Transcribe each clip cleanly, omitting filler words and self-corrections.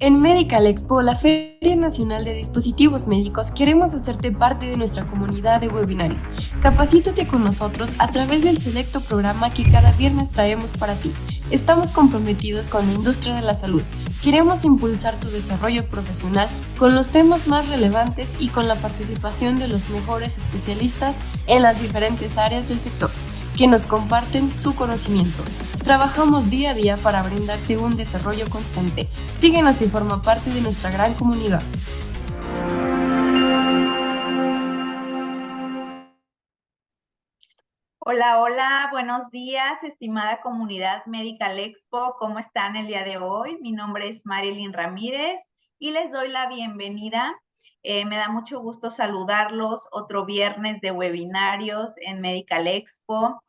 En Medical Expo, la Feria Nacional de Dispositivos Médicos, queremos hacerte parte de nuestra comunidad de webinarios. Capacítate con nosotros a través del selecto programa que cada viernes traemos para ti. Estamos comprometidos con la industria de la salud. Queremos impulsar tu desarrollo profesional con los temas más relevantes y con la participación de los mejores especialistas en las diferentes áreas del sector, que nos comparten su conocimiento. Trabajamos día a día para brindarte un desarrollo constante. Síguenos y forma parte de nuestra gran comunidad. Hola, hola, buenos días, estimada comunidad Medical Expo. ¿Cómo están el día de hoy? Mi nombre es Marilyn Ramírez y les doy la bienvenida. Me da mucho gusto saludarlos otro viernes de webinarios en Medical Expo.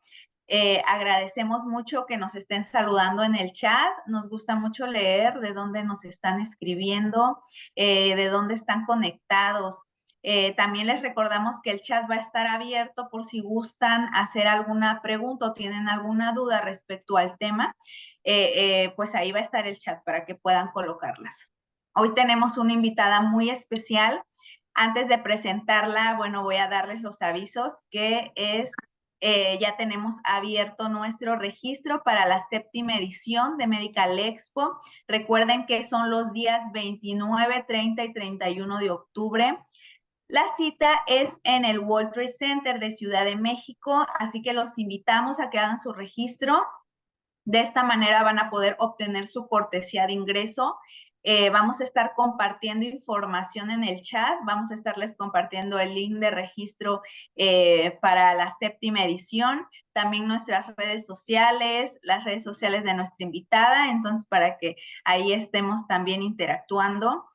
Agradecemos mucho que nos estén saludando en el chat. Nos gusta mucho leer de dónde nos están escribiendo, de dónde están conectados. También les recordamos que el chat va a estar abierto por si gustan hacer alguna pregunta o tienen alguna duda respecto al tema. Pues ahí va a estar el chat para que puedan colocarlas. Hoy tenemos una invitada muy especial. Antes de presentarla, bueno, voy a darles los avisos que ya tenemos abierto nuestro registro para la 7ª edición de Medical Expo. Recuerden que son los días 29, 30 y 31 de octubre. La cita es en el World Trade Center de Ciudad de México, así que los invitamos a que hagan su registro. De esta manera van a poder obtener su cortesía de ingreso. Vamos a estar compartiendo información en el chat. Vamos a estarles compartiendo el link de registro para la 7ª edición. También nuestras redes sociales, las redes sociales de nuestra invitada. Entonces, para que ahí estemos también interactuando.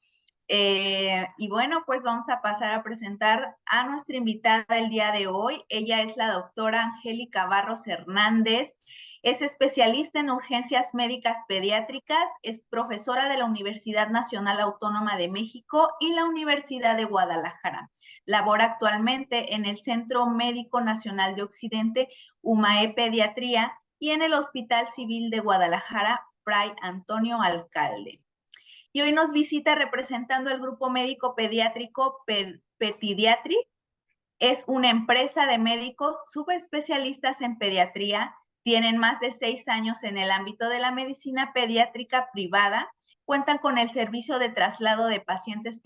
Y bueno, pues vamos a pasar a presentar a nuestra invitada el día de hoy. Ella es la doctora Angélica Barros Hernández. Es especialista en urgencias médicas pediátricas, es profesora de la Universidad Nacional Autónoma de México y la Universidad de Guadalajara. Labora actualmente en el Centro Médico Nacional de Occidente, UMAE Pediatría, y en el Hospital Civil de Guadalajara, Fray Antonio Alcalde. Y hoy nos visita representando el grupo médico pediátrico Petidiatri. Es una empresa de médicos subespecialistas en pediatría. Tienen más de 6 años en el ámbito de la medicina pediátrica privada. Cuentan con el servicio de traslado de pacientes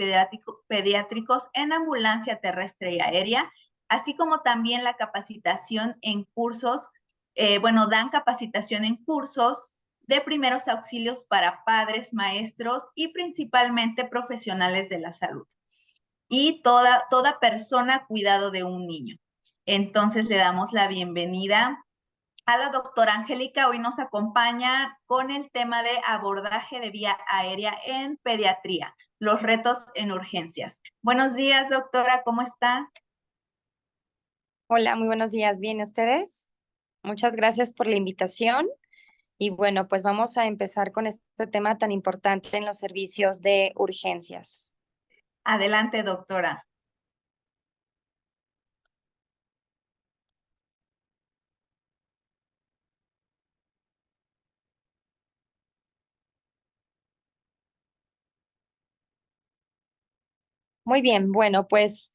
pediátricos en ambulancia terrestre y aérea, así como también la capacitación en cursos, dan capacitación en cursos de primeros auxilios para padres, maestros y principalmente profesionales de la salud. Y toda persona cuidado de un niño. Entonces le damos la bienvenida a la doctora Angélica. Hoy nos acompaña con el tema de abordaje de vía aérea en pediatría, los retos en urgencias. Buenos días, doctora, ¿cómo está? Hola, muy buenos días. ¿Bien ustedes? Muchas gracias por la invitación. Y bueno, pues vamos a empezar con este tema tan importante en los servicios de urgencias. Adelante, doctora. Muy bien, bueno, pues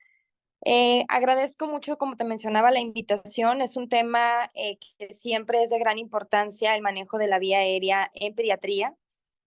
agradezco mucho, como te mencionaba, la invitación. Es un tema que siempre es de gran importancia, el manejo de la vía aérea en pediatría.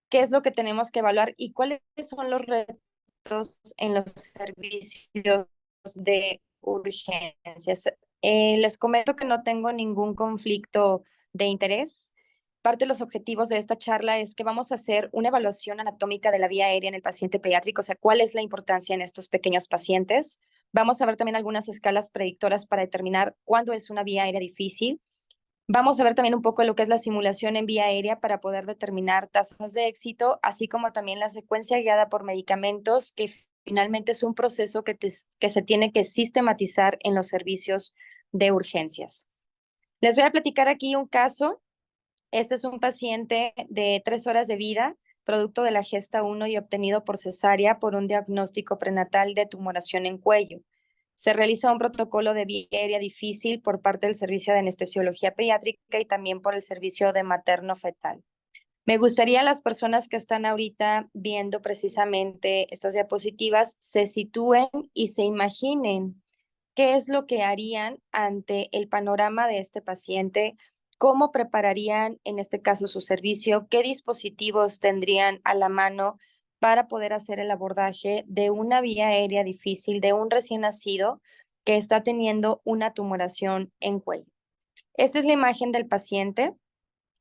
¿Qué es lo que tenemos que evaluar y cuáles son los retos en los servicios de urgencias? Les comento que no tengo ningún conflicto de interés. Parte de los objetivos de esta charla es que vamos a hacer una evaluación anatómica de la vía aérea en el paciente pediátrico, o sea, cuál es la importancia en estos pequeños pacientes. Vamos a ver también algunas escalas predictoras para determinar cuándo es una vía aérea difícil. Vamos a ver también un poco lo que es la simulación en vía aérea para poder determinar tasas de éxito, así como también la secuencia guiada por medicamentos, que finalmente es un proceso que se tiene que sistematizar en los servicios de urgencias. Les voy a platicar aquí un caso. Este es un paciente de 3 horas de vida, producto de la gesta 1 y obtenido por cesárea por un diagnóstico prenatal de tumoración en cuello. Se realiza un protocolo de vía aérea difícil por parte del servicio de anestesiología pediátrica y también por el servicio de materno fetal. Me gustaría a las personas que están ahorita viendo precisamente estas diapositivas se sitúen y se imaginen qué es lo que harían ante el panorama de este paciente, cómo prepararían en este caso su servicio, qué dispositivos tendrían a la mano para poder hacer el abordaje de una vía aérea difícil de un recién nacido que está teniendo una tumoración en cuello. Esta es la imagen del paciente.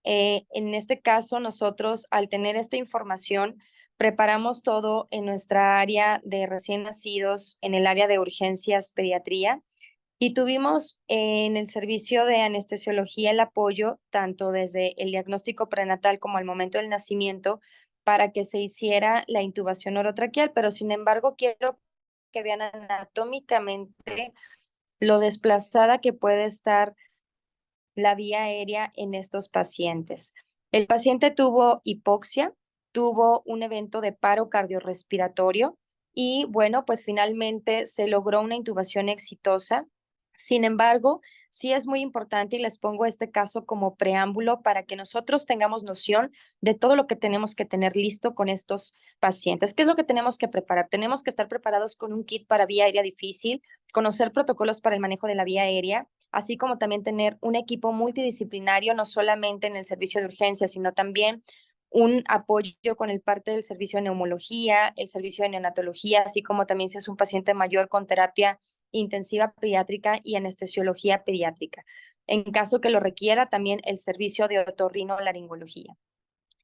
En este caso, nosotros, al tener esta información, preparamos todo en nuestra área de recién nacidos, en el área de urgencias pediatría, y tuvimos en el servicio de anestesiología el apoyo, tanto desde el diagnóstico prenatal como al momento del nacimiento, para que se hiciera la intubación orotraqueal, pero sin embargo, quiero que vean anatómicamente lo desplazada que puede estar la vía aérea en estos pacientes. El paciente tuvo hipoxia, tuvo un evento de paro cardiorrespiratorio y bueno, pues finalmente se logró una intubación exitosa. Sin embargo, sí es muy importante y les pongo este caso como preámbulo para que nosotros tengamos noción de todo lo que tenemos que tener listo con estos pacientes. ¿Qué es lo que tenemos que preparar? Tenemos que estar preparados con un kit para vía aérea difícil, conocer protocolos para el manejo de la vía aérea, así como también tener un equipo multidisciplinario, no solamente en el servicio de urgencia, sino también un apoyo con el parte del servicio de neumología, el servicio de neonatología, así como también si es un paciente mayor con terapia intensiva pediátrica y anestesiología pediátrica. En caso que lo requiera, también el servicio de otorrinolaringología.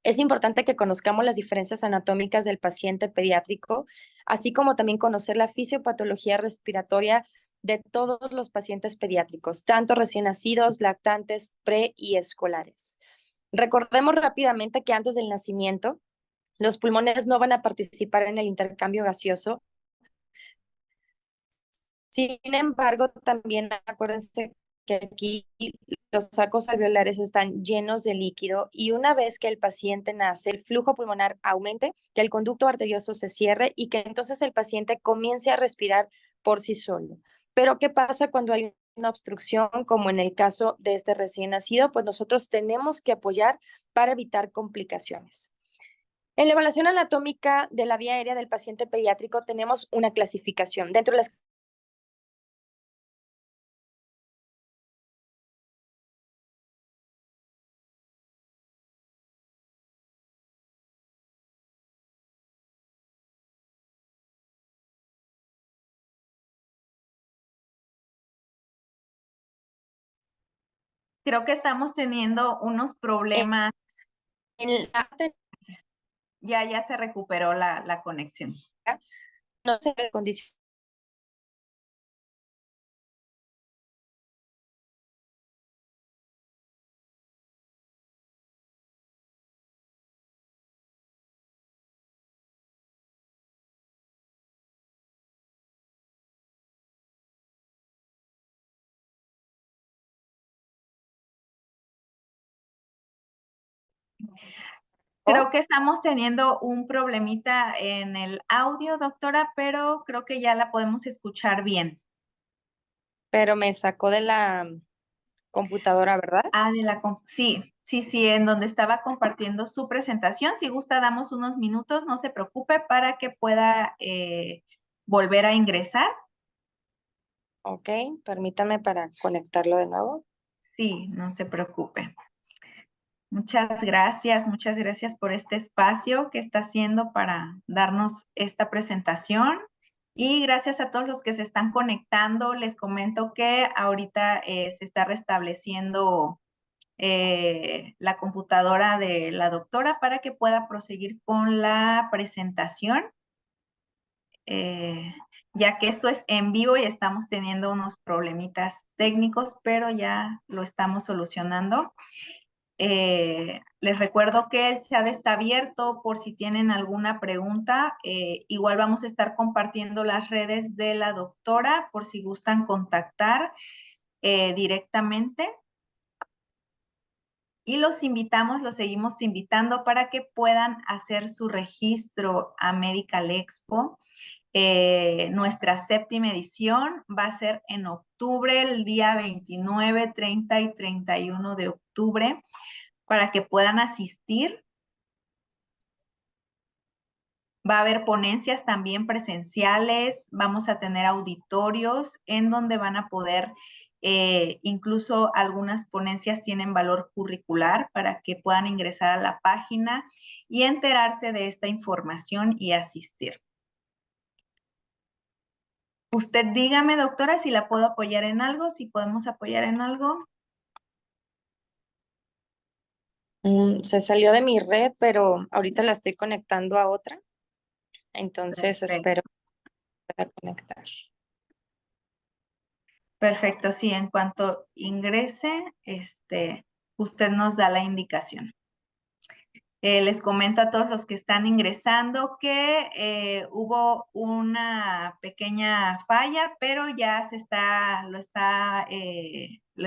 Es importante que conozcamos las diferencias anatómicas del paciente pediátrico, así como también conocer la fisiopatología respiratoria de todos los pacientes pediátricos, tanto recién nacidos, lactantes, pre y escolares. Recordemos rápidamente que antes del nacimiento, los pulmones no van a participar en el intercambio gaseoso. Sin embargo, también acuérdense que aquí los sacos alveolares están llenos de líquido y una vez que el paciente nace, el flujo pulmonar aumente, que el conducto arterioso se cierre y que entonces el paciente comience a respirar por sí solo. Pero ¿qué pasa cuando hay una obstrucción, como en el caso de este recién nacido? Pues nosotros tenemos que apoyar para evitar complicaciones. En la evaluación anatómica de la vía aérea del paciente pediátrico tenemos una clasificación. Dentro de las Creo que estamos teniendo unos problemas. en la Ya se recuperó la conexión. no se condición. Creo que estamos teniendo un problemita en el audio, doctora, pero creo que ya la podemos escuchar bien. Pero me sacó de la computadora, ¿verdad? Ah, sí, en donde estaba compartiendo su presentación. Si gusta, damos unos minutos, no se preocupe, para que pueda volver a ingresar. Ok, permítame para conectarlo de nuevo. Sí, no se preocupe. Muchas gracias por este espacio que está haciendo para darnos esta presentación. Y gracias a todos los que se están conectando. Les comento que ahorita se está restableciendo la computadora de la doctora para que pueda proseguir con la presentación, ya que esto es en vivo y estamos teniendo unos problemitas técnicos, pero ya lo estamos solucionando. Les recuerdo que el chat está abierto por si tienen alguna pregunta. Igual vamos a estar compartiendo las redes de la doctora por si gustan contactar directamente. Y los invitamos, los seguimos invitando para que puedan hacer su registro a Medical Expo. Nuestra séptima edición va a ser en octubre, el día 29, 30 y 31 de octubre, para que puedan asistir. Va a haber ponencias también presenciales, vamos a tener auditorios en donde van a poder, incluso algunas ponencias tienen valor curricular para que puedan ingresar a la página y enterarse de esta información y asistir. Usted dígame, doctora, si la puedo apoyar en algo, si podemos apoyar en algo. Se salió de mi red, pero ahorita la estoy conectando a otra. Entonces Perfecto. espero que pueda conectar. Perfecto, sí, en cuanto ingrese, usted nos da la indicación. Les comento a todos los que están ingresando que hubo una pequeña falla, pero ya lo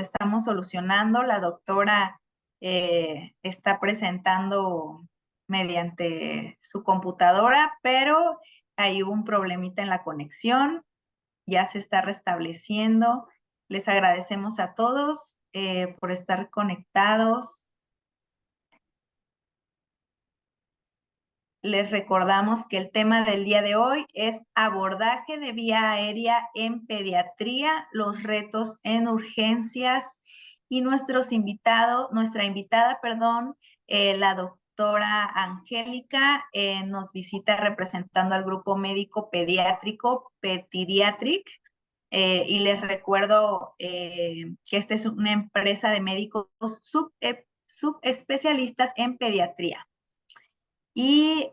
estamos solucionando. La doctora está presentando mediante su computadora, pero hay un problemita en la conexión, ya se está restableciendo. Les agradecemos a todos por estar conectados. Les recordamos que el tema del día de hoy es abordaje de vía aérea en pediatría, los retos en urgencias y nuestra invitada, la doctora Angélica, nos visita representando al grupo médico pediátrico Pediatric. Y les recuerdo que esta es una empresa de médicos subespecialistas en pediatría. Y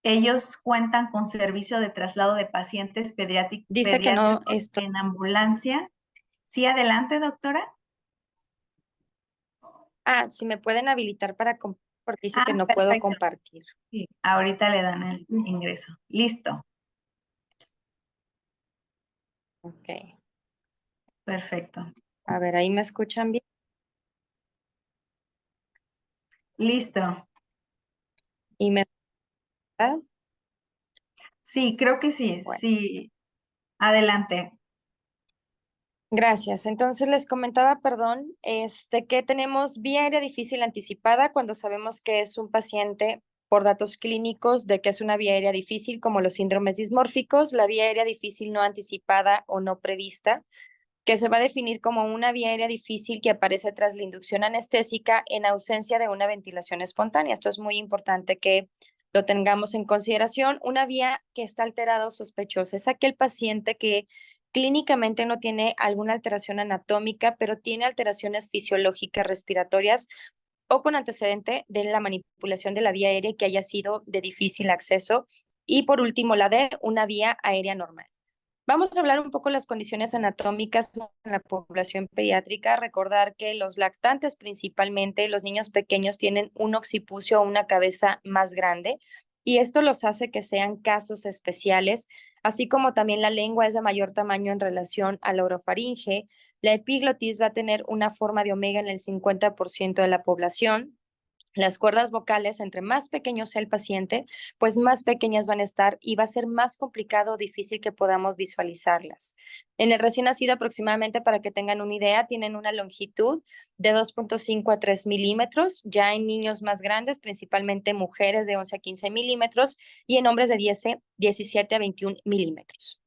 ellos cuentan con servicio de traslado de pacientes Dice que no, pediátricos en ambulancia. Sí, adelante, doctora. si me pueden habilitar para porque dice que no puedo Perfecto. compartir. Sí, ahorita le dan el ingreso. Listo. Ok. Perfecto. A ver, ahí me escuchan bien. Listo. Y me... Sí, creo que sí. Bueno. Sí. Adelante. Gracias. Entonces les comentaba, perdón, que tenemos vía aérea difícil anticipada cuando sabemos que es un paciente por datos clínicos de que es una vía aérea difícil, como los síndromes dismórficos, la vía aérea difícil no anticipada o no prevista, que se va a definir como una vía aérea difícil que aparece tras la inducción anestésica en ausencia de una ventilación espontánea. Esto es muy importante que lo tengamos en consideración. Una vía que está alterada o sospechosa es aquel paciente que clínicamente no tiene alguna alteración anatómica, pero tiene alteraciones fisiológicas respiratorias o con antecedente de la manipulación de la vía aérea que haya sido de difícil acceso. Y por último, la de una vía aérea normal. Vamos a hablar un poco de las condiciones anatómicas en la población pediátrica. Recordar que los lactantes, principalmente los niños pequeños, tienen un occipucio o una cabeza más grande y esto los hace que sean casos especiales, así como también la lengua es de mayor tamaño en relación a la orofaringe. La epiglotis va a tener una forma de omega en el 50% de la población. Las cuerdas vocales, entre más pequeño sea el paciente, pues más pequeñas van a estar y va a ser más complicado o difícil que podamos visualizarlas. En el recién nacido, aproximadamente, para que tengan una idea, tienen una longitud de 2.5 a 3 milímetros, ya en niños más grandes, principalmente mujeres de 11 a 15 milímetros y en hombres de 17 a 21 milímetros.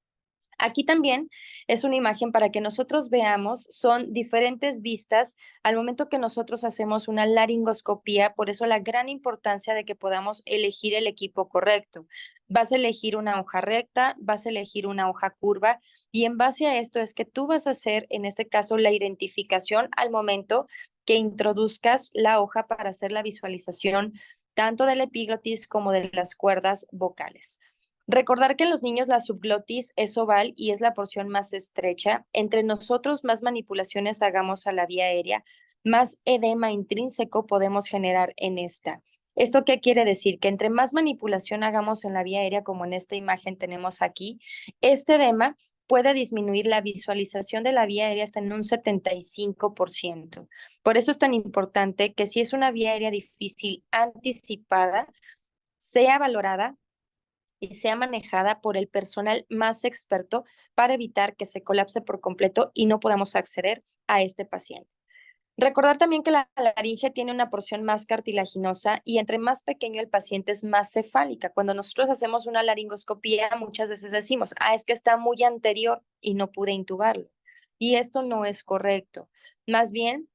Aquí también es una imagen para que nosotros veamos, son diferentes vistas al momento que nosotros hacemos una laringoscopía, por eso la gran importancia de que podamos elegir el equipo correcto. Vas a elegir una hoja recta, vas a elegir una hoja curva y en base a esto es que tú vas a hacer, en este caso, la identificación al momento que introduzcas la hoja para hacer la visualización tanto del epiglotis como de las cuerdas vocales. Recordar que en los niños la subglotis es oval y es la porción más estrecha. Entre nosotros, más manipulaciones hagamos a la vía aérea, más edema intrínseco podemos generar en esta. ¿Esto qué quiere decir? Que entre más manipulación hagamos en la vía aérea, como en esta imagen tenemos aquí, este edema puede disminuir la visualización de la vía aérea hasta en un 75%. Por eso es tan importante que si es una vía aérea difícil anticipada, sea valorada y sea manejada por el personal más experto para evitar que se colapse por completo y no podamos acceder a este paciente. Recordar también que la laringe tiene una porción más cartilaginosa y entre más pequeño el paciente es más cefálica. Cuando nosotros hacemos una laringoscopía, muchas veces decimos, es que está muy anterior y no pude intubarlo. Y esto no es correcto. Más bien,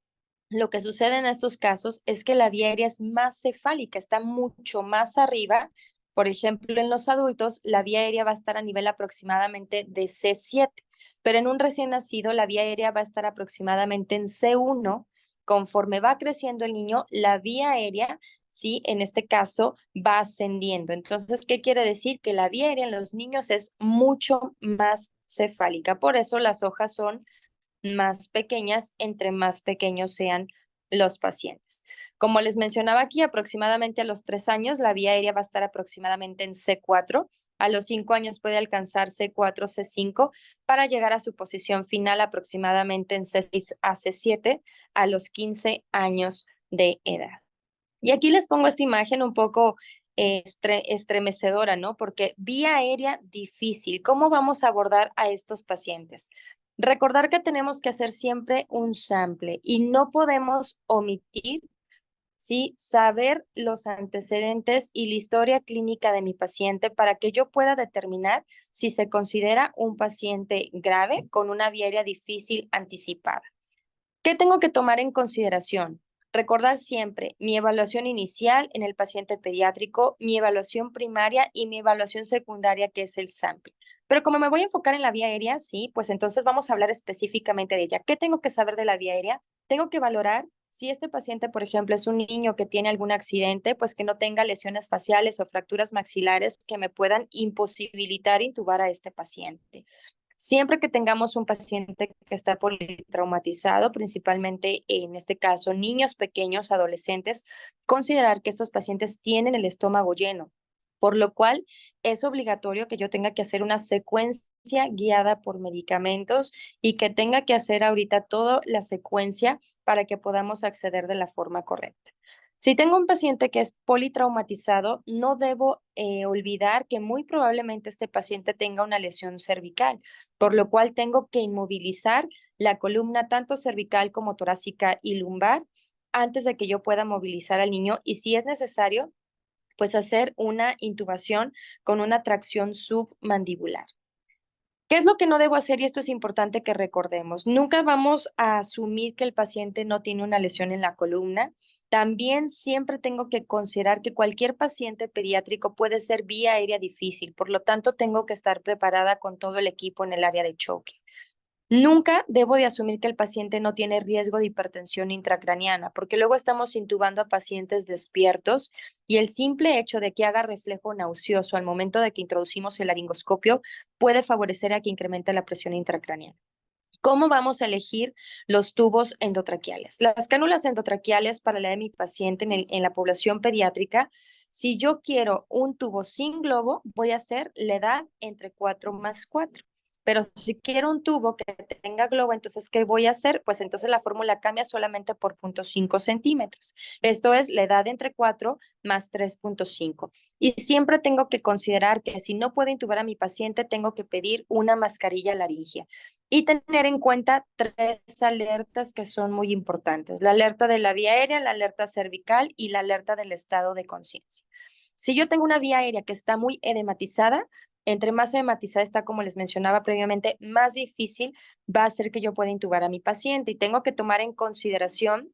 lo que sucede en estos casos es que la vía aérea es más cefálica, está mucho más arriba. Por ejemplo, en los adultos, la vía aérea va a estar a nivel aproximadamente de C7, pero en un recién nacido, la vía aérea va a estar aproximadamente en C1. Conforme va creciendo el niño, la vía aérea, sí, en este caso, va ascendiendo. Entonces, ¿qué quiere decir? Que la vía aérea en los niños es mucho más cefálica. Por eso las hojas son más pequeñas, entre más pequeños sean los pacientes. Como les mencionaba aquí, aproximadamente a los 3 años, la vía aérea va a estar aproximadamente en C4. A los 5 años puede alcanzar C4, C5, para llegar a su posición final aproximadamente en C6 a C7 a los 15 años de edad. Y aquí les pongo esta imagen un poco estremecedora, ¿no? Porque vía aérea difícil, ¿cómo vamos a abordar a estos pacientes? Recordar que tenemos que hacer siempre un sample y no podemos omitir, ¿sí? Saber los antecedentes y la historia clínica de mi paciente para que yo pueda determinar si se considera un paciente grave con una vía aérea difícil anticipada. ¿Qué tengo que tomar en consideración? Recordar siempre mi evaluación inicial en el paciente pediátrico, mi evaluación primaria y mi evaluación secundaria, que es el sample. Pero como me voy a enfocar en la vía aérea, sí, pues entonces vamos a hablar específicamente de ella. ¿Qué tengo que saber de la vía aérea? Tengo que valorar si este paciente, por ejemplo, es un niño que tiene algún accidente, pues que no tenga lesiones faciales o fracturas maxilares que me puedan imposibilitar intubar a este paciente. Siempre que tengamos un paciente que está politraumatizado, principalmente en este caso niños pequeños, adolescentes, considerar que estos pacientes tienen el estómago lleno, por lo cual es obligatorio que yo tenga que hacer una secuencia guiada por medicamentos y que tenga que hacer ahorita toda la secuencia para que podamos acceder de la forma correcta. Si tengo un paciente que es politraumatizado, no debo olvidar que muy probablemente este paciente tenga una lesión cervical, por lo cual tengo que inmovilizar la columna tanto cervical como torácica y lumbar antes de que yo pueda movilizar al niño y si es necesario, pues hacer una intubación con una tracción submandibular. ¿Qué es lo que no debo hacer? Y esto es importante que recordemos. Nunca vamos a asumir que el paciente no tiene una lesión en la columna. También siempre tengo que considerar que cualquier paciente pediátrico puede ser vía aérea difícil, por lo tanto tengo que estar preparada con todo el equipo en el área de choque. Nunca debo de asumir que el paciente no tiene riesgo de hipertensión intracraniana, porque luego estamos intubando a pacientes despiertos y el simple hecho de que haga reflejo nauseoso al momento de que introducimos el laringoscopio puede favorecer a que incremente la presión intracraniana. ¿Cómo vamos a elegir los tubos endotraqueales? Las cánulas endotraqueales para la de mi paciente en la población pediátrica, si yo quiero un tubo sin globo, voy a hacer la edad entre 4+4. Pero si quiero un tubo que tenga globo, entonces, ¿qué voy a hacer? Pues entonces la fórmula cambia solamente por 0.5 centímetros. Esto es la edad entre 4 más 3.5. Y siempre tengo que considerar que si no puedo intubar a mi paciente, tengo que pedir una mascarilla laringea y tener en cuenta 3 alertas que son muy importantes: la alerta de la vía aérea, la alerta cervical y la alerta del estado de conciencia. Si yo tengo una vía aérea que está muy edematizada, entre más edematizada está, como les mencionaba previamente, más difícil va a ser que yo pueda intubar a mi paciente y tengo que tomar en consideración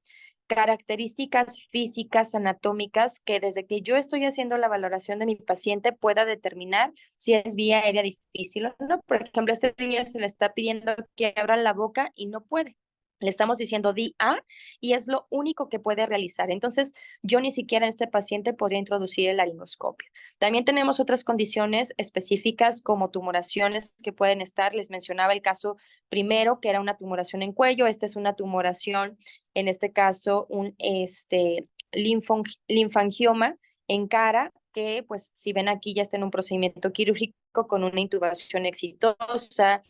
características físicas, anatómicas, que desde que yo estoy haciendo la valoración de mi paciente pueda determinar si es vía aérea difícil o no. Por ejemplo, a este niño se le está pidiendo que abra la boca y no puede. Le estamos diciendo di A y es lo único que puede realizar. Entonces, yo ni siquiera en este paciente podría introducir el laringoscopio. También tenemos otras condiciones específicas como tumoraciones que pueden estar. Les mencionaba el caso primero, que era una tumoración en cuello. Esta es una tumoración, en este caso, un linfangioma en cara, que pues si ven aquí ya está en un procedimiento quirúrgico con una intubación exitosa.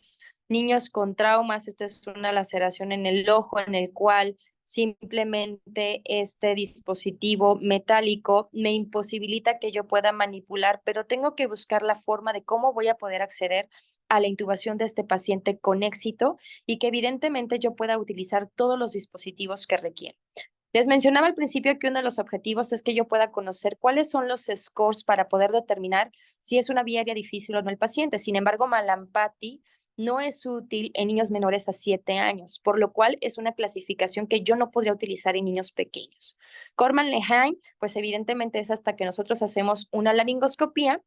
Niños con traumas, esta es una laceración en el ojo en el cual simplemente este dispositivo metálico me imposibilita que yo pueda manipular, pero tengo que buscar la forma de cómo voy a poder acceder a la intubación de este paciente con éxito y que evidentemente yo pueda utilizar todos los dispositivos que requiero. Les mencionaba al principio que uno de los objetivos es que yo pueda conocer cuáles son los scores para poder determinar si es una vía aérea difícil o no el paciente. Sin embargo, Malampati no es útil en niños menores a 7 años, por lo cual es una clasificación que yo no podría utilizar en niños pequeños. Corman-Lehane, pues evidentemente es hasta que nosotros hacemos una laringoscopía,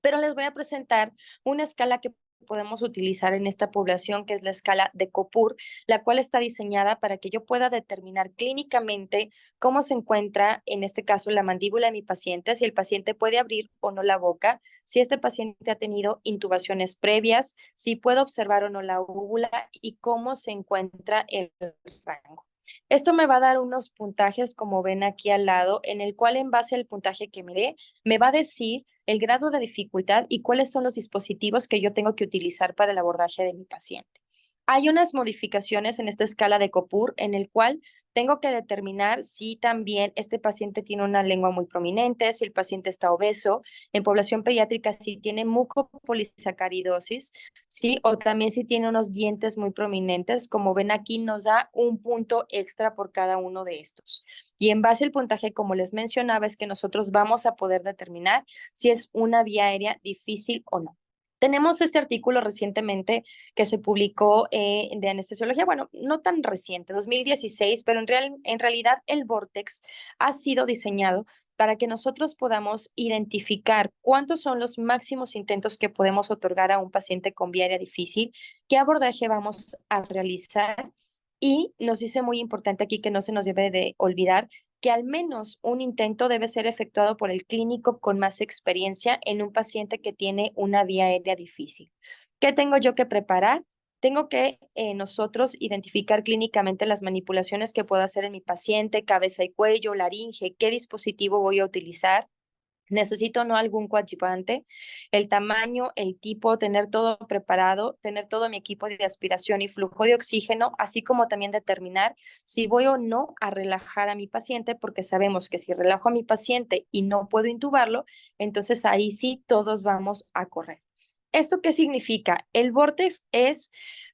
pero les voy a presentar una escala que podemos utilizar en esta población, que es la escala de Copur, la cual está diseñada para que yo pueda determinar clínicamente cómo se encuentra, en este caso, la mandíbula de mi paciente, si el paciente puede abrir o no la boca, si este paciente ha tenido intubaciones previas, si puedo observar o no la úvula y cómo se encuentra el rango. Esto me va a dar unos puntajes, como ven aquí al lado, en el cual en base al puntaje que me dé, me va a decir el grado de dificultad y cuáles son los dispositivos que yo tengo que utilizar para el abordaje de mi paciente. Hay unas modificaciones en esta escala de Copur en el cual tengo que determinar si también este paciente tiene una lengua muy prominente, si el paciente está obeso, en población pediátrica si tiene mucopolisacaridosis, sí, o también si tiene unos dientes muy prominentes. Como ven aquí nos da un punto extra por cada uno de estos. Y en base al puntaje, como les mencionaba, es que nosotros vamos a poder determinar si es una vía aérea difícil o no. Tenemos este artículo recientemente que se publicó de anestesiología, bueno, no tan reciente, 2016, pero en realidad el Vortex ha sido diseñado para que nosotros podamos identificar cuántos son los máximos intentos que podemos otorgar a un paciente con vía aérea difícil, qué abordaje vamos a realizar, y nos dice muy importante aquí que no se nos debe de olvidar que al menos un intento debe ser efectuado por el clínico con más experiencia en un paciente que tiene una vía aérea difícil. ¿Qué tengo yo que preparar? Tengo que nosotros identificar clínicamente las manipulaciones que puedo hacer en mi paciente, cabeza y cuello, laringe, qué dispositivo voy a utilizar. Necesito no algún coadyuvante, el tamaño, el tipo, tener todo preparado, tener todo mi equipo de aspiración y flujo de oxígeno, así como también determinar si voy o no a relajar a mi paciente, porque sabemos que si relajo a mi paciente y no puedo intubarlo, entonces ahí sí todos vamos a correr. ¿Esto qué significa? El Vortex es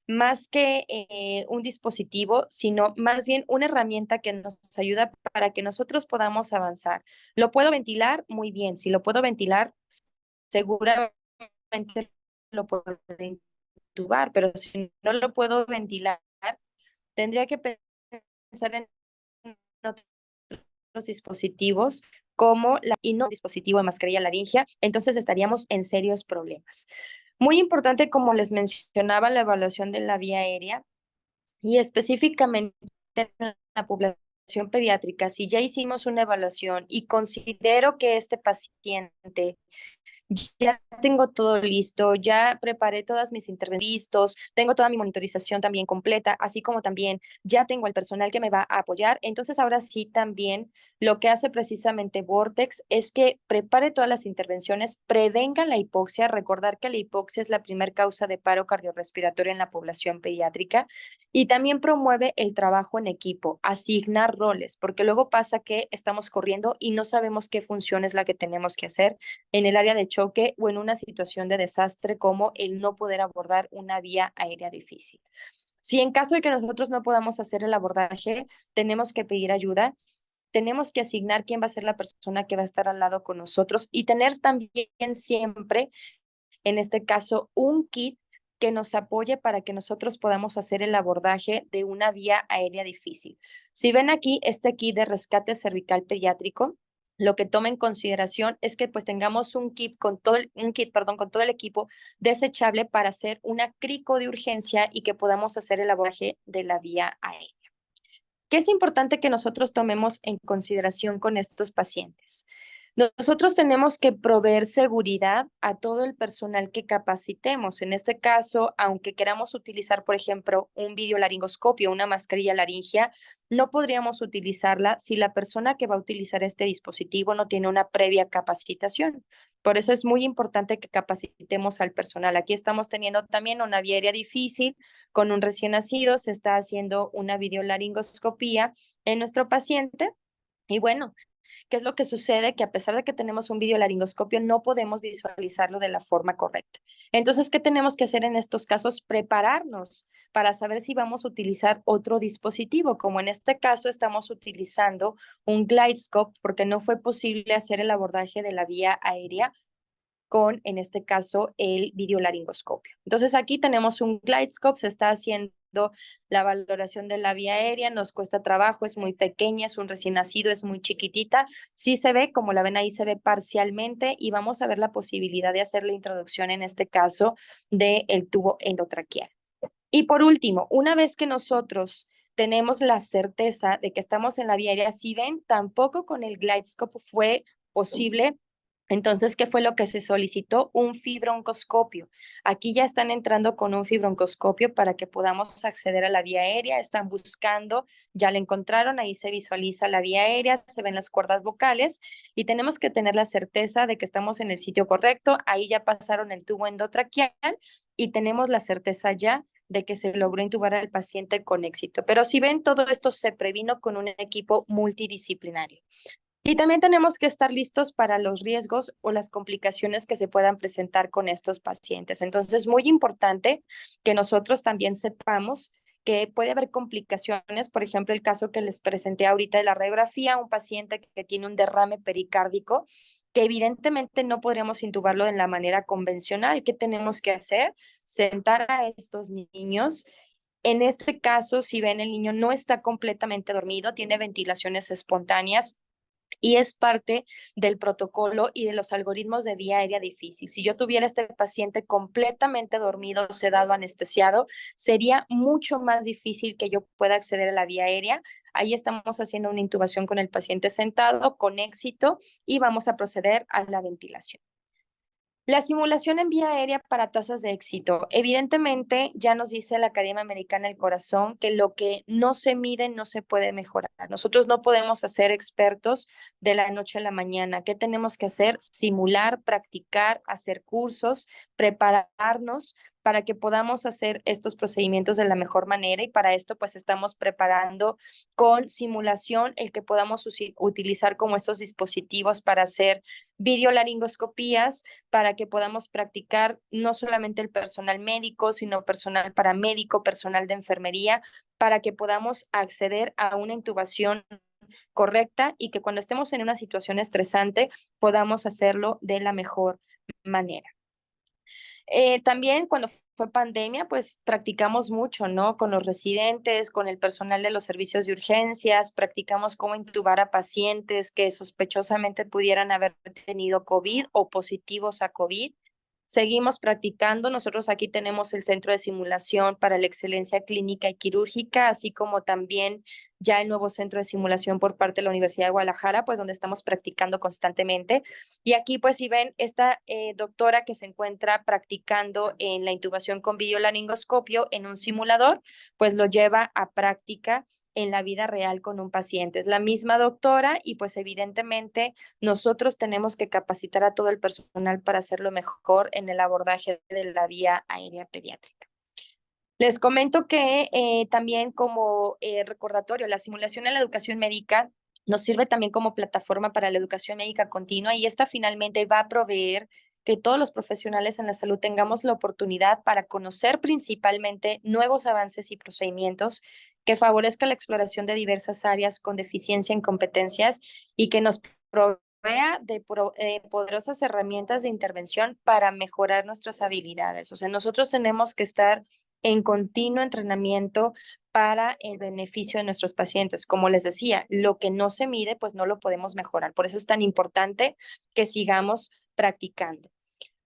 más que un dispositivo, sino más bien una herramienta que nos ayuda para que nosotros podamos avanzar. ¿Lo puedo ventilar? Muy bien. Si lo puedo ventilar, seguramente lo puedo intubar, pero si no lo puedo ventilar, tendría que pensar en otros dispositivos como y no dispositivo de mascarilla laringea, entonces estaríamos en serios problemas. Muy importante, como les mencionaba, la evaluación de la vía aérea y específicamente en la población pediátrica. Si ya hicimos una evaluación y considero que este paciente ya tengo todo listo, ya preparé todas mis intervenciones, tengo toda mi monitorización también completa, así como también ya tengo el personal que me va a apoyar. Entonces, ahora sí también lo que hace precisamente Vortex es que prepare todas las intervenciones, prevenga la hipoxia, recordar que la hipoxia es la primera causa de paro cardiorrespiratorio en la población pediátrica, y también promueve el trabajo en equipo, asignar roles, porque luego pasa que estamos corriendo y no sabemos qué función es la que tenemos que hacer en el área de choque o en una situación de desastre como el no poder abordar una vía aérea difícil. Si en caso de que nosotros no podamos hacer el abordaje, tenemos que pedir ayuda, tenemos que asignar quién va a ser la persona que va a estar al lado con nosotros y tener también siempre, en este caso, un kit que nos apoye para que nosotros podamos hacer el abordaje de una vía aérea difícil. Si ven aquí este kit de rescate cervical pediátrico, lo que toma en consideración es que pues tengamos un kit con todo con todo el equipo desechable para hacer una crico de urgencia y que podamos hacer el abordaje de la vía aérea. ¿Qué es importante que nosotros tomemos en consideración con estos pacientes? Nosotros tenemos que proveer seguridad a todo el personal que capacitemos. En este caso, aunque queramos utilizar, por ejemplo, un videolaringoscopio, una mascarilla laringea, no podríamos utilizarla si la persona que va a utilizar este dispositivo no tiene una previa capacitación. Por eso es muy importante que capacitemos al personal. Aquí estamos teniendo también una vía aérea difícil con un recién nacido, se está haciendo una videolaringoscopía en nuestro paciente. Y bueno, ¿qué es lo que sucede? Que a pesar de que tenemos un videolaringoscopio, no podemos visualizarlo de la forma correcta. Entonces, ¿qué tenemos que hacer en estos casos? Prepararnos para saber si vamos a utilizar otro dispositivo, como en este caso estamos utilizando un GlideScope porque no fue posible hacer el abordaje de la vía aérea con, en este caso, el videolaringoscopio. Entonces, aquí tenemos un GlideScope, se está haciendo la valoración de la vía aérea, nos cuesta trabajo, es muy pequeña, es un recién nacido, es muy chiquitita. Sí se ve, como la ven ahí, se ve parcialmente y vamos a ver la posibilidad de hacer la introducción, en este caso, del tubo endotraqueal. Y por último, una vez que nosotros tenemos la certeza de que estamos en la vía aérea, si ven, tampoco con el GlideScope fue posible. Entonces, ¿qué fue lo que se solicitó? Un fibroncoscopio. Aquí ya están entrando con un fibroncoscopio para que podamos acceder a la vía aérea. Están buscando, ya la encontraron, ahí se visualiza la vía aérea, se ven las cuerdas vocales y tenemos que tener la certeza de que estamos en el sitio correcto. Ahí ya pasaron el tubo endotraqueal y tenemos la certeza ya de que se logró intubar al paciente con éxito. Pero si ven, todo esto se previno con un equipo multidisciplinario. Y también tenemos que estar listos para los riesgos o las complicaciones que se puedan presentar con estos pacientes. Entonces, es muy importante que nosotros también sepamos que puede haber complicaciones, por ejemplo, el caso que les presenté ahorita de la radiografía, un paciente que tiene un derrame pericárdico, que evidentemente no podríamos intubarlo de la manera convencional. ¿Qué tenemos que hacer? Sentar a estos niños. En este caso, si ven, el niño no está completamente dormido, tiene ventilaciones espontáneas y es parte del protocolo y de los algoritmos de vía aérea difícil. Si yo tuviera este paciente completamente dormido, sedado, anestesiado, sería mucho más difícil que yo pueda acceder a la vía aérea. Ahí estamos haciendo una intubación con el paciente sentado con éxito y vamos a proceder a la ventilación. La simulación en vía aérea para tasas de éxito. Evidentemente, ya nos dice la Academia Americana del Corazón que lo que no se mide no se puede mejorar. Nosotros no podemos ser expertos de la noche a la mañana. ¿Qué tenemos que hacer? Simular, practicar, hacer cursos, prepararnos para que podamos hacer estos procedimientos de la mejor manera y para esto pues estamos preparando con simulación el que podamos utilizar como estos dispositivos para hacer videolaringoscopías para que podamos practicar no solamente el personal médico, sino personal paramédico, personal de enfermería, para que podamos acceder a una intubación correcta y que cuando estemos en una situación estresante podamos hacerlo de la mejor manera. También cuando fue pandemia, pues practicamos mucho, ¿no? Con los residentes, con el personal de los servicios de urgencias, practicamos cómo intubar a pacientes que sospechosamente pudieran haber tenido COVID o positivos a COVID. Seguimos practicando. Nosotros aquí tenemos el Centro de Simulación para la Excelencia Clínica y Quirúrgica, así como también ya el nuevo Centro de Simulación por parte de la Universidad de Guadalajara, pues donde estamos practicando constantemente. Y aquí, pues si ven, esta doctora que se encuentra practicando en la intubación con videolaringoscopio en un simulador, pues lo lleva a práctica en la vida real con un paciente. Es la misma doctora y pues evidentemente nosotros tenemos que capacitar a todo el personal para hacerlo mejor en el abordaje de la vía aérea pediátrica. Les comento que también como recordatorio, la simulación en la educación médica nos sirve también como plataforma para la educación médica continua y esta finalmente va a proveer que todos los profesionales en la salud tengamos la oportunidad para conocer principalmente nuevos avances y procedimientos que favorezcan la exploración de diversas áreas con deficiencia en competencias y que nos provea de poderosas herramientas de intervención para mejorar nuestras habilidades. O sea, nosotros tenemos que estar en continuo entrenamiento para el beneficio de nuestros pacientes. Como les decía, lo que no se mide, pues no lo podemos mejorar. Por eso es tan importante que sigamos practicando.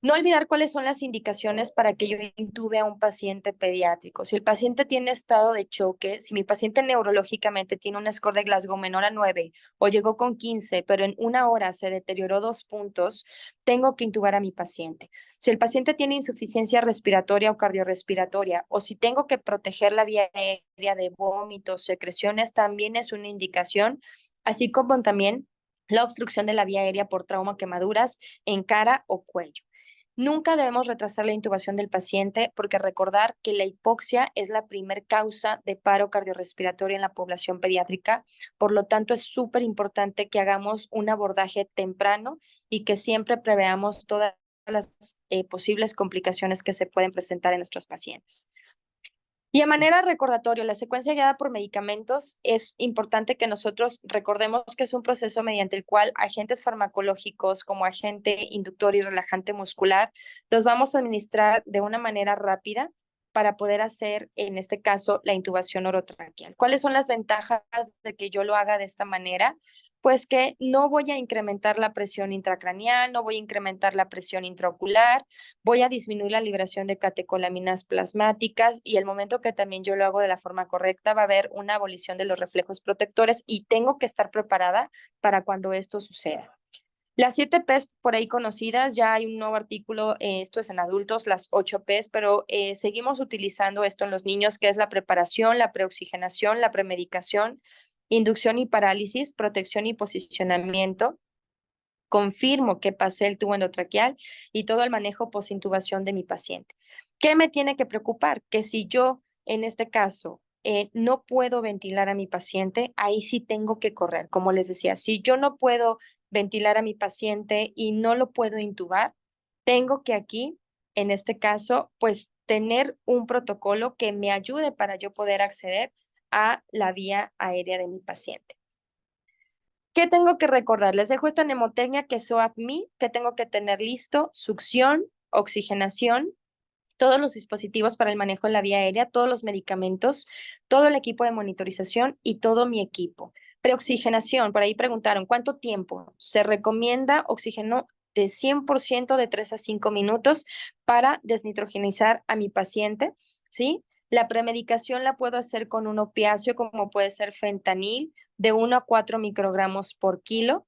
No olvidar cuáles son las indicaciones para que yo intube a un paciente pediátrico. Si el paciente tiene estado de choque, si mi paciente neurológicamente tiene un score de Glasgow menor a 9 o llegó con 15, pero en una hora se deterioró 2 puntos, tengo que intubar a mi paciente. Si el paciente tiene insuficiencia respiratoria o cardiorrespiratoria, o si tengo que proteger la vía aérea de vómitos, secreciones, también es una indicación, así como también la obstrucción de la vía aérea por trauma, quemaduras en cara o cuello. Nunca debemos retrasar la intubación del paciente porque recordar que la hipoxia es la primer causa de paro cardiorrespiratorio en la población pediátrica. Por lo tanto, es súper importante que hagamos un abordaje temprano y que siempre preveamos todas las posibles complicaciones que se pueden presentar en nuestros pacientes. Y de manera recordatorio, la secuencia guiada por medicamentos es importante que nosotros recordemos que es un proceso mediante el cual agentes farmacológicos como agente inductor y relajante muscular los vamos a administrar de una manera rápida para poder hacer, en este caso, la intubación orotraqueal. ¿Cuáles son las ventajas de que yo lo haga de esta manera? Pues que no voy a incrementar la presión intracraneal, no voy a incrementar la presión intraocular, voy a disminuir la liberación de catecolaminas plasmáticas y el momento que también yo lo hago de la forma correcta va a haber una abolición de los reflejos protectores y tengo que estar preparada para cuando esto suceda. Las 7 P's por ahí conocidas, ya hay un nuevo artículo, esto es en adultos, las 8 P's, pero seguimos utilizando esto en los niños, que es la preparación, la preoxigenación, la premedicación, inducción y parálisis, protección y posicionamiento. Confirmo que pasé el tubo endotraqueal y todo el manejo posintubación de mi paciente. ¿Qué me tiene que preocupar? Que si yo, en este caso, no puedo ventilar a mi paciente, ahí sí tengo que correr. Como les decía, si yo no puedo ventilar a mi paciente y no lo puedo intubar, tengo que aquí, en este caso, pues tener un protocolo que me ayude para yo poder acceder a la vía aérea de mi paciente. ¿Qué tengo que recordar? Les dejo esta mnemotecnia que es SOAP-ME, que tengo que tener listo, succión, oxigenación, todos los dispositivos para el manejo de la vía aérea, todos los medicamentos, todo el equipo de monitorización y todo mi equipo. Preoxigenación, por ahí preguntaron, ¿cuánto tiempo? Se recomienda oxígeno de 100% de 3 a 5 minutos para desnitrogenizar a mi paciente, ¿sí? La premedicación la puedo hacer con un opiáceo como puede ser fentanil de 1 a 4 microgramos por kilo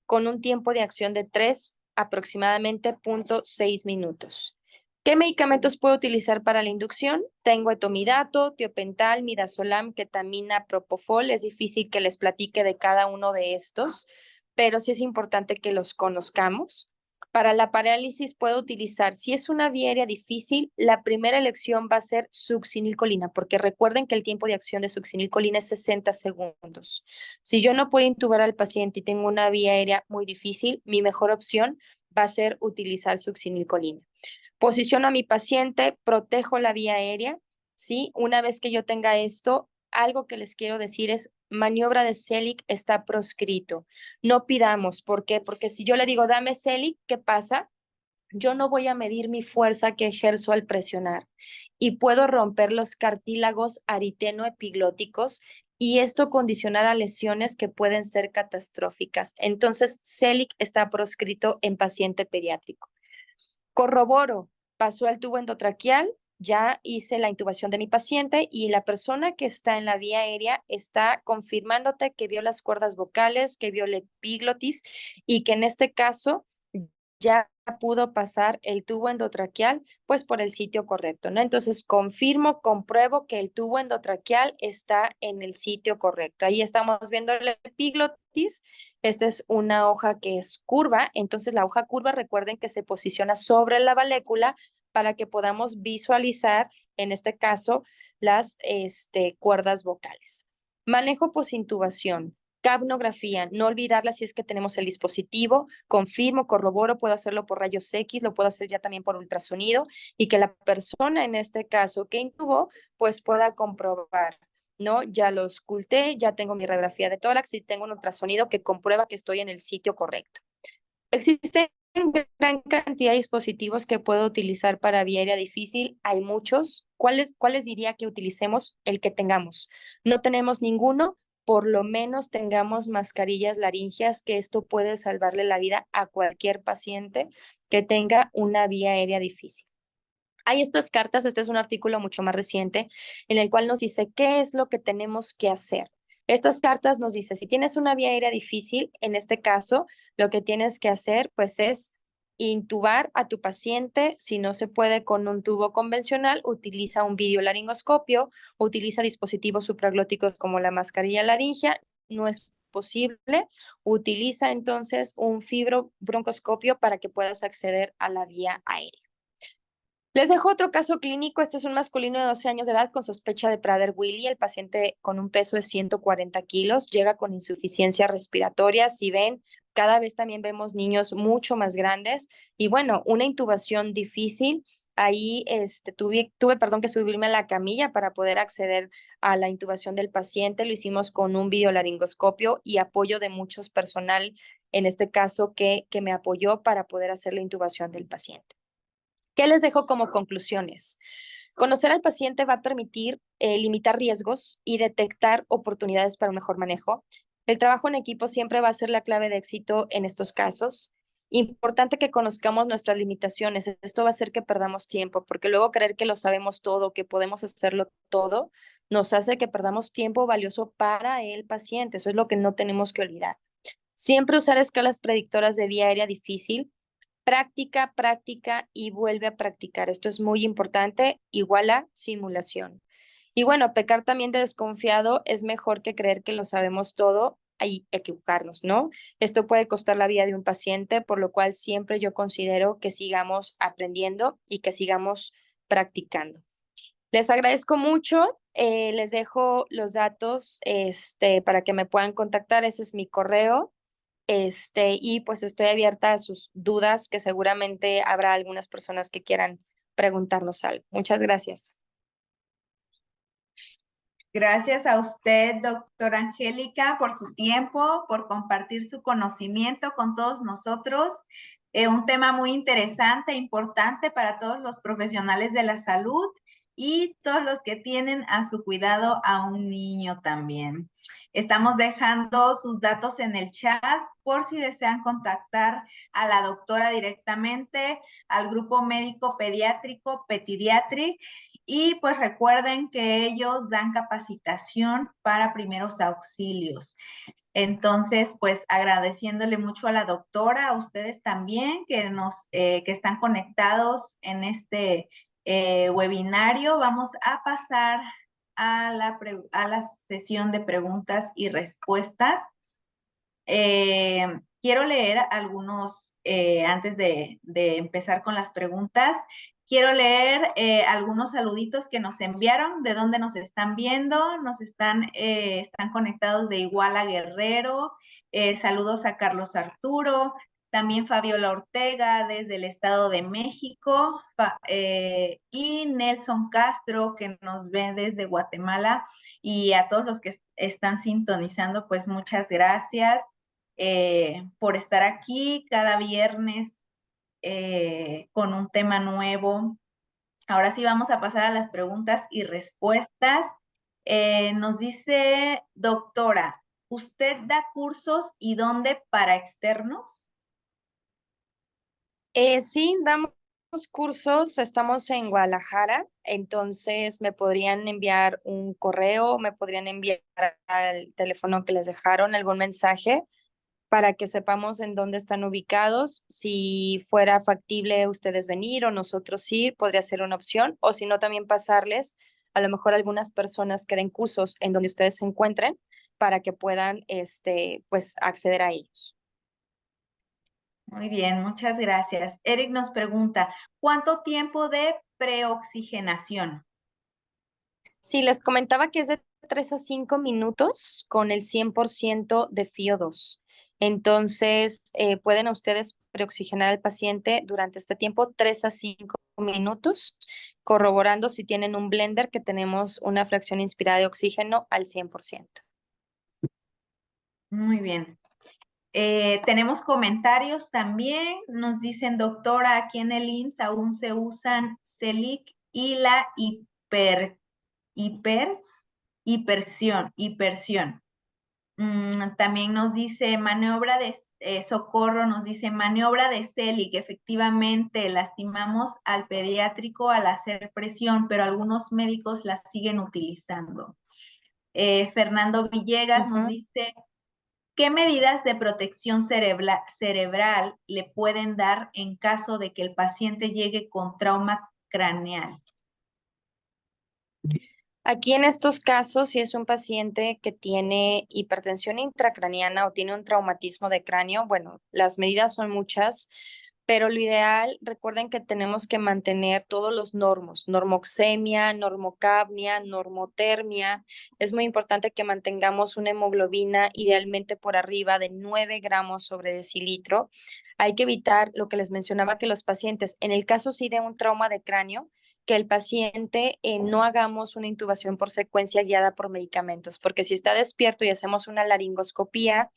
con un tiempo de acción de 3 aproximadamente 0.6 minutos. ¿Qué medicamentos puedo utilizar para la inducción? Tengo etomidato, tiopental, midazolam, ketamina, propofol. Es difícil que les platique de cada uno de estos, pero sí es importante que los conozcamos. Para la parálisis puedo utilizar, si es una vía aérea difícil, la primera elección va a ser succinilcolina, porque recuerden que el tiempo de acción de succinilcolina es 60 segundos. Si yo no puedo intubar al paciente y tengo una vía aérea muy difícil, mi mejor opción va a ser utilizar succinilcolina. Posiciono a mi paciente, protejo la vía aérea, ¿sí? Una vez que yo tenga esto, algo que les quiero decir es, maniobra de Selig está proscrito. No pidamos, ¿por qué? Porque si yo le digo, dame Selig, ¿qué pasa? Yo no voy a medir mi fuerza que ejerzo al presionar y puedo romper los cartílagos ariteno-epiglóticos y esto condicionar a lesiones que pueden ser catastróficas. Entonces, Selig está proscrito en paciente pediátrico. Corroboro, pasó al tubo endotraqueal, ya hice la intubación de mi paciente y la persona que está en la vía aérea está confirmándote que vio las cuerdas vocales, que vio la epiglotis y que en este caso ya pudo pasar el tubo endotraqueal pues por el sitio correcto, ¿no? Entonces confirmo, compruebo que el tubo endotraqueal está en el sitio correcto. Ahí estamos viendo la epiglotis. Esta es una hoja que es curva, entonces la hoja curva recuerden que se posiciona sobre la valécula para que podamos visualizar, en este caso, las cuerdas vocales. Manejo posintubación. Capnografía, no olvidarla si es que tenemos el dispositivo, confirmo, corroboro, puedo hacerlo por rayos X, lo puedo hacer ya también por ultrasonido y que la persona en este caso que intubó pues pueda comprobar, ¿no? Ya lo oculté, ya tengo mi radiografía de tórax y tengo un ultrasonido que comprueba que estoy en el sitio correcto. Existen gran cantidad de dispositivos que puedo utilizar para vía aérea difícil, hay muchos. ¿Cuáles diría que utilicemos? El que tengamos. No tenemos ninguno, por lo menos tengamos mascarillas laríngeas, que esto puede salvarle la vida a cualquier paciente que tenga una vía aérea difícil. Hay estas cartas, este es un artículo mucho más reciente, en el cual nos dice qué es lo que tenemos que hacer. Estas cartas nos dice, si tienes una vía aérea difícil, en este caso, lo que tienes que hacer, pues, es intubar a tu paciente. Si no se puede con un tubo convencional, utiliza un videolaringoscopio, utiliza dispositivos supraglóticos como la mascarilla laringea. No es posible, utiliza entonces un fibrobroncoscopio para que puedas acceder a la vía aérea. Les dejo otro caso clínico. Este es un masculino de 12 años de edad con sospecha de Prader-Willi. El paciente con un peso de 140 kilos llega con insuficiencia respiratoria. Si ven, cada vez también vemos niños mucho más grandes y bueno, una intubación difícil. Ahí tuve que subirme a la camilla para poder acceder a la intubación del paciente. Lo hicimos con un videolaringoscopio y apoyo de muchos personal, en este caso, que me apoyó para poder hacer la intubación del paciente. ¿Qué les dejo como conclusiones? Conocer al paciente va a permitir limitar riesgos y detectar oportunidades para un mejor manejo. El trabajo en equipo siempre va a ser la clave de éxito en estos casos. Importante que conozcamos nuestras limitaciones. Esto va a hacer que perdamos tiempo, porque luego creer que lo sabemos todo, que podemos hacerlo todo, nos hace que perdamos tiempo valioso para el paciente. Eso es lo que no tenemos que olvidar. Siempre usar escalas predictoras de vía aérea difícil. Práctica, práctica y vuelve a practicar. Esto es muy importante, igual a simulación. Y bueno, pecar también de desconfiado es mejor que creer que lo sabemos todo y equivocarnos, ¿no? Esto puede costar la vida de un paciente, por lo cual siempre yo considero que sigamos aprendiendo y que sigamos practicando. Les agradezco mucho. Les dejo los datos para que me puedan contactar. Ese es mi correo. Y pues estoy abierta a sus dudas, que seguramente habrá algunas personas que quieran preguntarnos algo. Muchas gracias. Gracias a usted, doctora Angélica, por su tiempo, por compartir su conocimiento con todos nosotros. Un tema muy interesante, importante para todos los profesionales de la salud y todos los que tienen a su cuidado a un niño también. Estamos dejando sus datos en el chat por si desean contactar a la doctora directamente, al grupo médico pediátrico Petidiatric. Y pues recuerden que ellos dan capacitación para primeros auxilios. Entonces, pues agradeciéndole mucho a la doctora, a ustedes también que están conectados en este webinario. Vamos a pasar a la sesión de preguntas y respuestas. Quiero leer algunos, antes de empezar con las preguntas, quiero leer algunos saluditos que nos enviaron, de dónde nos están viendo. Están conectados de Iguala Guerrero. Saludos a Carlos Arturo, también Fabiola Ortega desde el Estado de México, y Nelson Castro, que nos ve desde Guatemala. Y a todos los que están sintonizando, pues muchas gracias por estar aquí cada viernes con un tema nuevo. Ahora sí vamos a pasar a las preguntas y respuestas. Nos dice, doctora, ¿usted da cursos y dónde para externos? Sí, damos cursos, estamos en Guadalajara, entonces me podrían enviar un correo, me podrían enviar al teléfono que les dejaron algún mensaje para que sepamos en dónde están ubicados. Si fuera factible ustedes venir o nosotros ir, podría ser una opción, o si no, también pasarles a lo mejor algunas personas que den cursos en donde ustedes se encuentren para que puedan pues acceder a ellos. Muy bien, muchas gracias. Eric nos pregunta, ¿cuánto tiempo de preoxigenación? Sí, les comentaba que es de 3 a 5 minutos con el 100% de FiO2. Entonces, pueden ustedes preoxigenar al paciente durante este tiempo, 3 a 5 minutos, corroborando si tienen un blender que tenemos una fracción inspirada de oxígeno al 100%. Muy bien. Tenemos comentarios también. Nos dicen, doctora, aquí en el IMSS aún se usan Celic y la hipersión. También nos dice maniobra de Socorro, nos dice maniobra de Selig. Efectivamente, lastimamos al pediátrico al hacer presión, pero algunos médicos la siguen utilizando. Fernando Villegas nos dice, ¿qué medidas de protección cerebral le pueden dar en caso de que el paciente llegue con trauma craneal? Aquí en estos casos, si es un paciente que tiene hipertensión intracraniana o tiene un traumatismo de cráneo, bueno, las medidas son muchas, pero lo ideal, recuerden que tenemos que mantener todos los normos, normoxemia, normocapnia, normotermia. Es muy importante que mantengamos una hemoglobina idealmente por arriba de 9 gramos sobre decilitro. Hay que evitar lo que les mencionaba, que los pacientes, en el caso sí de un trauma de cráneo, que el paciente no hagamos una intubación por secuencia guiada por medicamentos, porque si está despierto y hacemos una laringoscopía,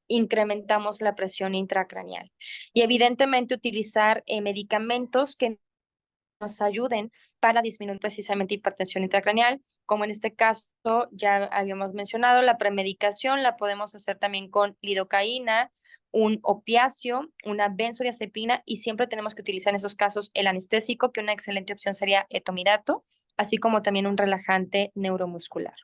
incrementamos la presión intracraneal. Y evidentemente utilizar medicamentos que nos ayuden para disminuir precisamente hipertensión intracraneal, como en este caso ya habíamos mencionado, la premedicación la podemos hacer también con lidocaína, un opiáceo, una benzodiazepina, y siempre tenemos que utilizar en esos casos el anestésico, que una excelente opción sería etomidato, así como también un relajante neuromuscular.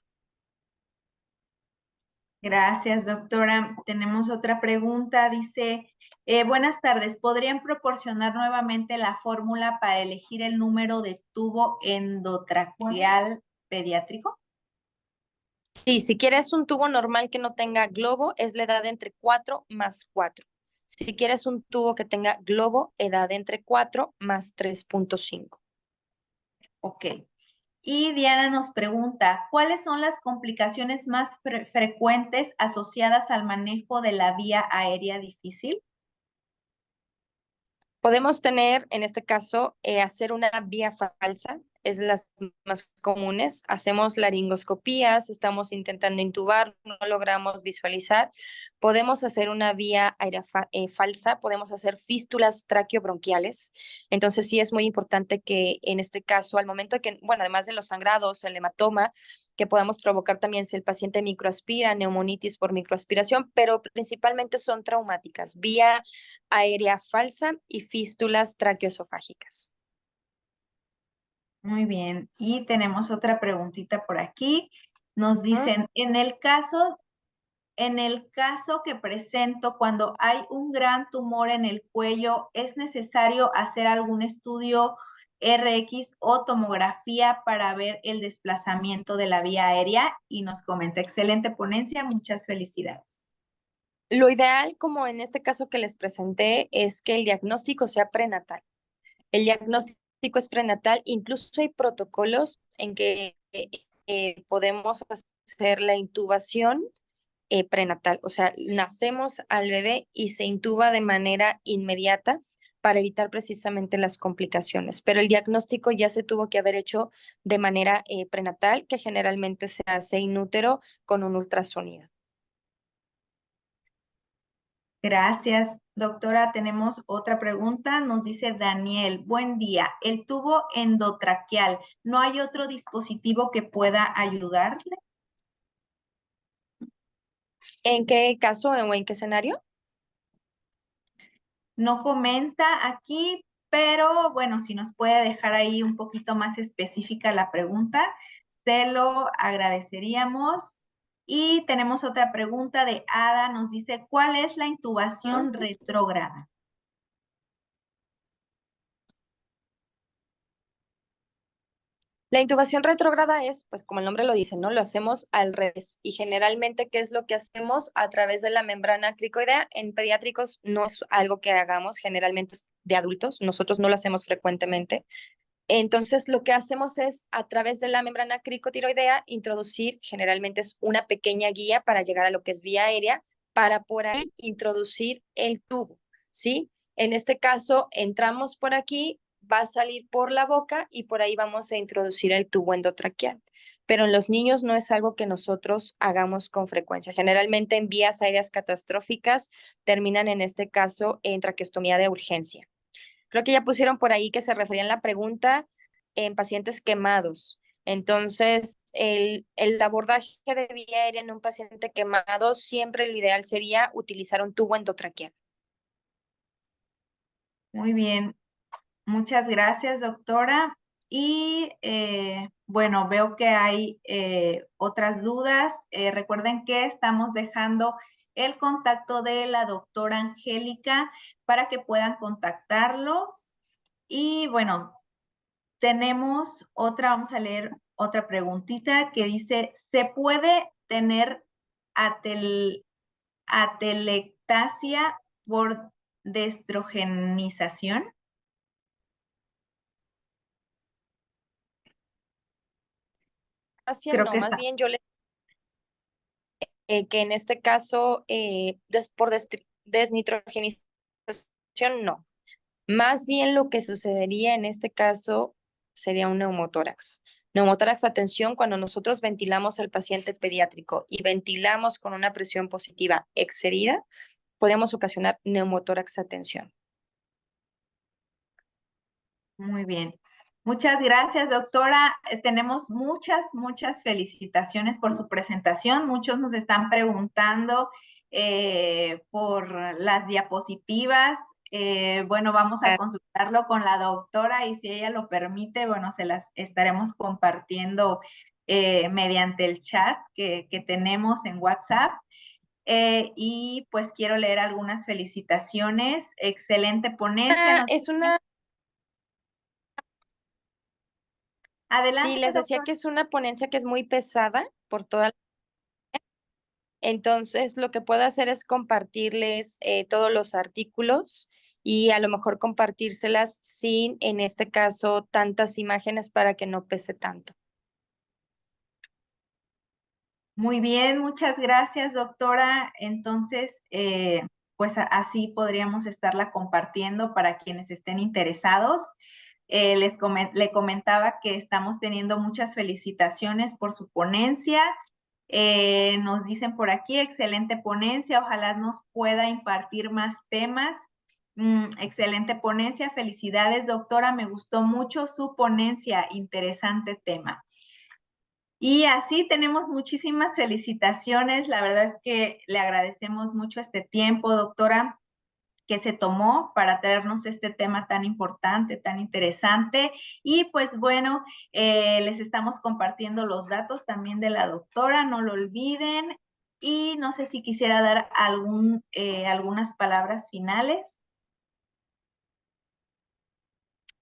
Gracias, doctora. Tenemos otra pregunta. Dice, buenas tardes. ¿Podrían proporcionar nuevamente la fórmula para elegir el número de tubo endotraqueal pediátrico? Sí, si quieres un tubo normal que no tenga globo, es la edad entre 4 más 4. Si quieres un tubo que tenga globo, edad entre 4 más 3.5. Ok. Y Diana nos pregunta, ¿cuáles son las complicaciones más frecuentes asociadas al manejo de la vía aérea difícil? Podemos tener, en este caso, hacer una vía falsa, es las más comunes. Hacemos laringoscopías, estamos intentando intubar, no logramos visualizar. Podemos hacer una vía aérea falsa, podemos hacer fístulas traqueobronquiales. Entonces sí es muy importante que en este caso, al momento de que, bueno, además de los sangrados, el hematoma, que podamos provocar también si el paciente microaspira, neumonitis por microaspiración, pero principalmente son traumáticas, vía aérea falsa y fístulas traqueoesofágicas. Muy bien. Y tenemos otra preguntita por aquí. Nos dicen, en el caso que presento cuando hay un gran tumor en el cuello, ¿es necesario hacer algún estudio RX o tomografía para ver el desplazamiento de la vía aérea? Y nos comenta, excelente ponencia, muchas felicidades. Lo ideal, como en este caso que les presenté, es que el diagnóstico sea prenatal. El diagnóstico es prenatal, incluso hay protocolos en que podemos hacer la intubación prenatal, o sea, nacemos al bebé y se intuba de manera inmediata para evitar precisamente las complicaciones, pero el diagnóstico ya se tuvo que haber hecho de manera prenatal, que generalmente se hace in útero con un ultrasonido. Gracias, doctora. Tenemos otra pregunta. Nos dice Daniel, buen día. El tubo endotraqueal, ¿no hay otro dispositivo que pueda ayudarle? ¿En qué caso o en qué escenario? No comenta aquí, pero bueno, si nos puede dejar ahí un poquito más específica la pregunta, se lo agradeceríamos. Y tenemos otra pregunta de Ada, nos dice, ¿cuál es la intubación retrógrada? La intubación retrógrada es, pues como el nombre lo dice, ¿no? Lo hacemos al revés. Y generalmente, ¿qué es lo que hacemos? A través de la membrana cricoidea. En pediátricos no es algo que hagamos, generalmente es de adultos. Nosotros no lo hacemos frecuentemente. Entonces, lo que hacemos es, a través de la membrana cricotiroidea, introducir, generalmente es una pequeña guía para llegar a lo que es vía aérea, para por ahí introducir el tubo, ¿sí? En este caso, entramos por aquí, va a salir por la boca y por ahí vamos a introducir el tubo endotraqueal. Pero en los niños no es algo que nosotros hagamos con frecuencia. Generalmente en vías aéreas catastróficas terminan en este caso en traqueostomía de urgencia. Creo que ya pusieron por ahí que se refería en la pregunta en pacientes quemados. Entonces, el abordaje de vía aérea en un paciente quemado, siempre lo ideal sería utilizar un tubo endotraqueal. Muy bien, muchas gracias, doctora. Y bueno, veo que hay otras dudas. Recuerden que estamos dejando el contacto de la doctora Angélica para que puedan contactarlos. Y bueno, tenemos otra, vamos a leer otra preguntita que dice, ¿se puede tener atelectasia por destrogenización? Creo No, que más está. bien yo le que en este caso, por desnitrogenización, no. Más bien lo que sucedería en este caso sería un neumotórax. Neumotórax, atención, cuando nosotros ventilamos al paciente pediátrico y ventilamos con una presión positiva excedida, podríamos ocasionar neumotórax, atención. Muy bien. Muchas gracias, doctora. Tenemos muchas felicitaciones por su presentación. Muchos nos están preguntando por las diapositivas. Bueno, vamos a consultarlo con la doctora y si ella lo permite, bueno, se las estaremos compartiendo mediante el chat que tenemos en WhatsApp. Y pues quiero leer algunas felicitaciones. Excelente ponencia. Es una... Adelante, Sí, les decía doctor. que es una ponencia que es muy pesada por toda la... Entonces, lo que puedo hacer es compartirles todos los artículos y a lo mejor compartírselas sin, en este caso, tantas imágenes para que no pese tanto. Muy bien, muchas gracias, doctora. Entonces, pues así podríamos estarla compartiendo para quienes estén interesados. Le comentaba que estamos teniendo muchas felicitaciones por su ponencia. Nos dicen por aquí, excelente ponencia, ojalá nos pueda impartir más temas. Excelente ponencia, felicidades, doctora, me gustó mucho su ponencia, interesante tema. Y así tenemos muchísimas felicitaciones. La verdad es que le agradecemos mucho este tiempo, doctora, que se tomó para traernos este tema tan importante, tan interesante. Y pues bueno, les estamos compartiendo los datos también de la doctora, no lo olviden. Y no sé si quisiera dar algunas palabras finales.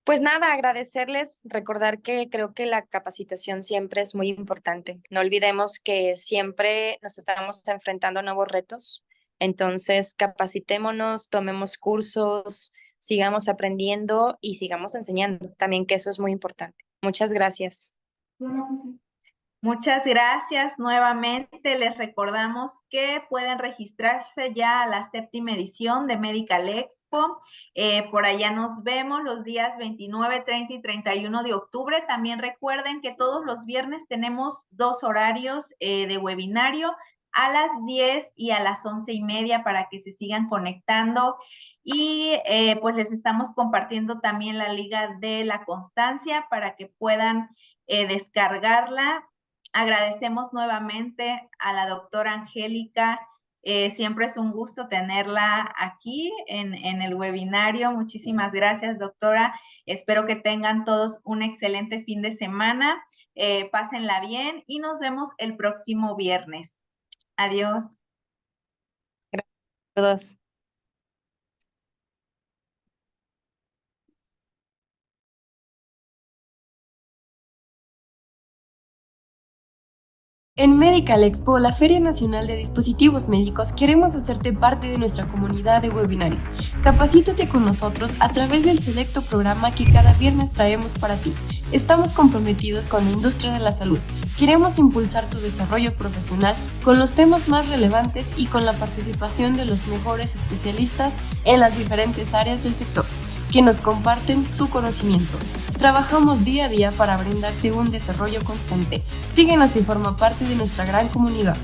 Pues nada, agradecerles, recordar que creo que la capacitación siempre es muy importante. No olvidemos que siempre nos estamos enfrentando a nuevos retos. Entonces, capacitémonos, tomemos cursos, sigamos aprendiendo y sigamos enseñando. También que eso es muy importante. Muchas gracias. Muchas gracias nuevamente. Les recordamos que pueden registrarse ya a la 7ª edición de Medical Expo. Por allá nos vemos los días 29, 30 y 31 de octubre. También recuerden que todos los viernes tenemos 2 horarios de webinario a las 10 y a las 11:30 para que se sigan conectando. Y pues les estamos compartiendo también la Liga de la Constancia para que puedan descargarla. Agradecemos nuevamente a la doctora Angélica. Siempre es un gusto tenerla aquí en el webinario. Muchísimas gracias, doctora. Espero que tengan todos un excelente fin de semana. Pásenla bien y nos vemos el próximo viernes. Adiós. Gracias a todos. En Medical Expo, la Feria Nacional de Dispositivos Médicos, queremos hacerte parte de nuestra comunidad de webinarios. Capacítate con nosotros a través del selecto programa que cada viernes traemos para ti. Estamos comprometidos con la industria de la salud. Queremos impulsar tu desarrollo profesional con los temas más relevantes y con la participación de los mejores especialistas en las diferentes áreas del sector, que nos comparten su conocimiento. Trabajamos día a día para brindarte un desarrollo constante. Síguenos y forma parte de nuestra gran comunidad.